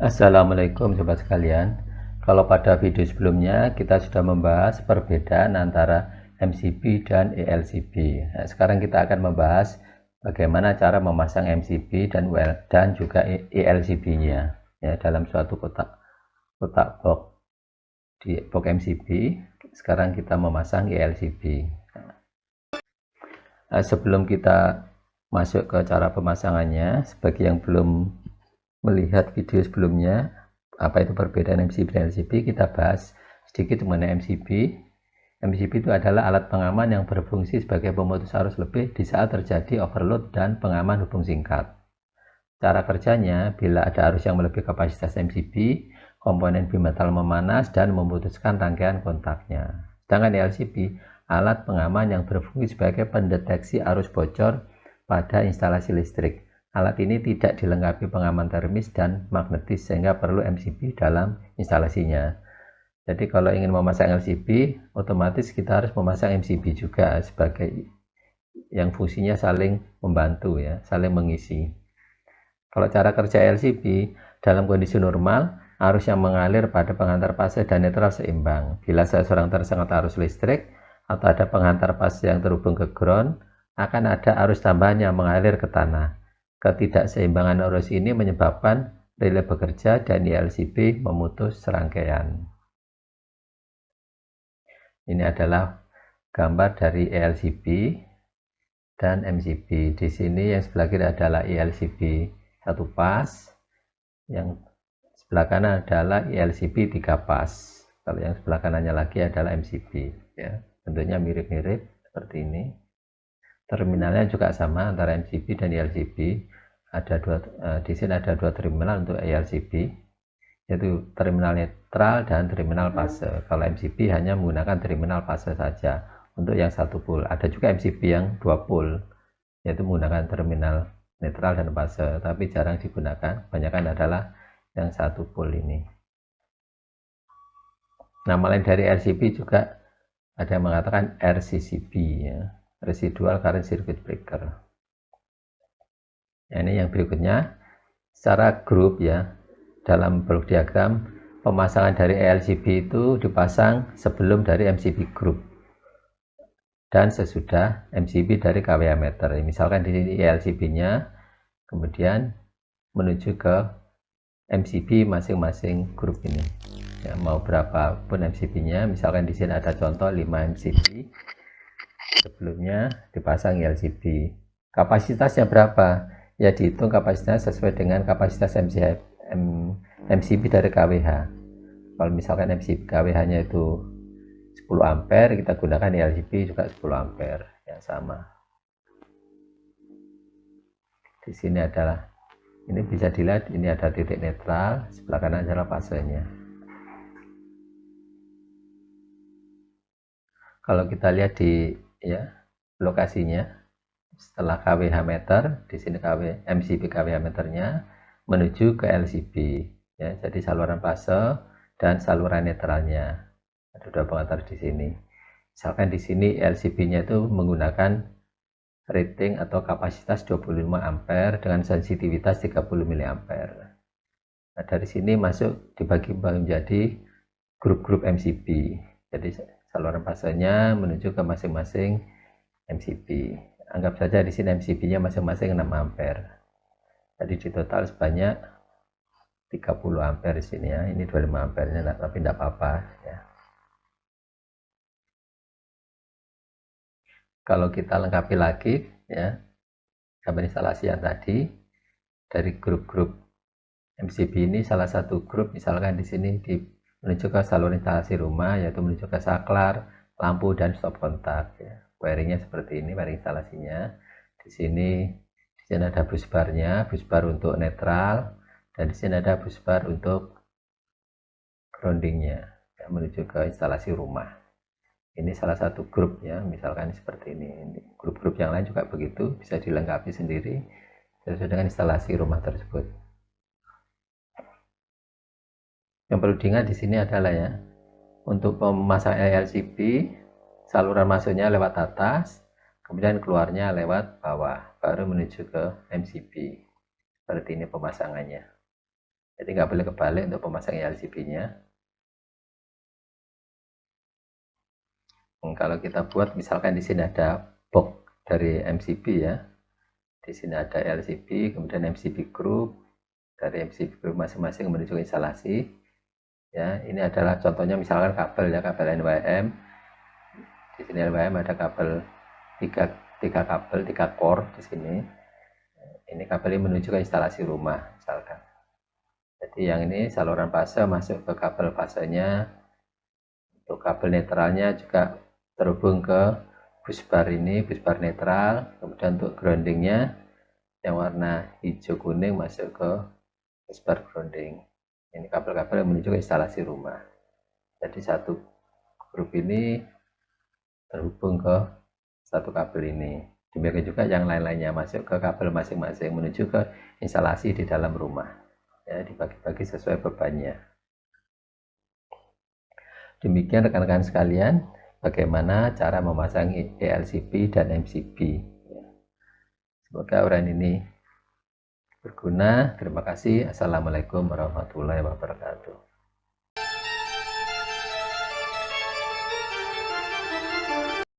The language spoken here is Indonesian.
Assalamualaikum sobat sekalian. Kalau pada video sebelumnya kita sudah membahas perbedaan antara MCB dan ELCB. Nah, sekarang kita akan membahas bagaimana cara memasang MCB dan juga ELCB-nya ya, dalam suatu kotak box di box MCB. Sekarang kita memasang ELCB. Nah, sebelum kita masuk ke cara pemasangannya, bagi yang belum melihat video sebelumnya apa itu perbedaan MCB dan LCB, kita bahas sedikit mengenai MCB. MCB itu adalah alat pengaman yang berfungsi sebagai pemutus arus lebih di saat terjadi overload dan pengaman hubung singkat. Cara kerjanya, bila ada arus yang melebihi kapasitas MCB, komponen bimetal memanas dan memutuskan rangkaian kontaknya. Sedangkan LCB, alat pengaman yang berfungsi sebagai pendeteksi arus bocor pada instalasi listrik. Alat ini tidak dilengkapi pengaman termis dan magnetis sehingga perlu MCB dalam instalasinya. Jadi kalau ingin memasang LCB, otomatis kita harus memasang MCB juga sebagai yang fungsinya saling membantu ya, saling mengisi. Kalau cara kerja LCB, dalam kondisi normal, arus yang mengalir pada pengantar fase dan netral seimbang. Bila seseorang tersengat arus listrik atau ada pengantar fase yang terhubung ke ground, akan ada arus tambahan yang mengalir ke tanah. Ketidakseimbangan arus ini menyebabkan relay bekerja dan ELCB memutus serangkaian. Ini adalah gambar dari ELCB dan MCB. Di sini yang sebelah kiri adalah ELCB satu pas, yang sebelah kanan adalah ELCB 3 pas. Kalau yang sebelah kanannya lagi adalah MCB. Ya, bentuknya mirip-mirip seperti ini. Terminalnya juga sama antara MCB dan ELCB. Di sini ada dua terminal untuk ELCB, yaitu terminal netral dan terminal fase. Kalau MCB hanya menggunakan terminal fase saja untuk yang satu pole. Ada juga MCB yang 2 pole, yaitu menggunakan terminal netral dan fase, tapi jarang digunakan. Kebanyakan adalah yang satu pole ini. Nama lain dari RCB juga ada yang mengatakan RCCB ya, Residual Current Circuit Breaker. Nah, ini yang berikutnya secara grup ya, dalam blok diagram pemasangan dari ELCB itu dipasang sebelum dari MCB group dan sesudah MCB dari kWh meter. Misalkan di sini ELCB-nya, kemudian menuju ke MCB masing-masing grup ini. Ya, mau berapapun MCB-nya, misalkan di sini ada contoh 5 MCB, sebelumnya dipasang ELCB. Kapasitasnya berapa? Ya dihitung kapasitasnya sesuai dengan kapasitas MCB dari kWh. Kalau misalkan MCB kWh-nya itu 10 ampere, kita gunakan ELCB juga 10 ampere, ya sama. Di sini adalah, ini bisa dilihat, ini ada titik netral, sebelah kanan adalah fasenya. Kalau kita lihat di ya lokasinya, setelah kWh meter, di sini MCB kWh meternya menuju ke LCB ya, jadi saluran fase dan saluran netralnya. Ada dua pengantar di sini. Misalkan di sini LCB-nya itu menggunakan rating atau kapasitas 25 ampere dengan sensitivitas 30 mA. Nah, dari sini masuk dibagi menjadi grup-grup MCB. Jadi saluran fasenya menuju ke masing-masing MCB. Anggap saja di sini MCB-nya masing-masing 6 ampere. Jadi di total sebanyak 30 ampere di sini ya. Ini 25 ampernya, tapi tidak apa-apa ya. Kalau kita lengkapi lagi ya, gambar instalasi yang tadi dari grup-grup MCB ini, salah satu grup misalkan di sini menuju ke saluran instalasi rumah, yaitu menuju ke saklar, lampu dan stop kontak ya. Wiringnya seperti ini, wiring instalasinya. Di sini ada busbarnya, busbar untuk netral, dan di sini ada busbar untuk groundingnya ya, menuju ke instalasi rumah. Ini salah satu grup ya, misalkan seperti ini. Grup-grup yang lain juga begitu, bisa dilengkapi sendiri sesuai dengan instalasi rumah tersebut. Yang perlu diingat di sini adalah ya, untuk pemasangan LCB, saluran masuknya lewat atas, kemudian keluarnya lewat bawah, baru menuju ke MCB. Seperti ini pemasangannya. Jadi nggak boleh kebalik untuk pemasang LCB-nya. Kalau kita buat, misalkan di sini ada box dari MCB ya, di sini ada LCB, kemudian MCB group, dari MCB group masing-masing menuju instalasi. Ya, ini adalah contohnya misalkan kabel ya, kabel NWM. Di sini NWM ada kabel tiga kabel, 3 core di sini. Ini kabel ini menuju ke instalasi rumah misalkan. Jadi yang ini saluran fase masuk ke kabel fasenya. Untuk kabel netralnya juga terhubung ke bus bar ini, bus bar netral. Kemudian untuk groundingnya yang warna hijau kuning masuk ke bus bar grounding. Ini kabel-kabel yang menuju ke instalasi rumah. Jadi satu grup ini terhubung ke satu kabel ini. Demikian juga yang lain-lainnya masuk ke kabel masing-masing menuju ke instalasi di dalam rumah. Ya, dibagi-bagi sesuai bebannya. Demikian rekan-rekan sekalian, bagaimana cara memasang ELCB dan MCB. Semoga uraian ini berguna. Terima kasih. Assalamualaikum warahmatullahi wabarakatuh.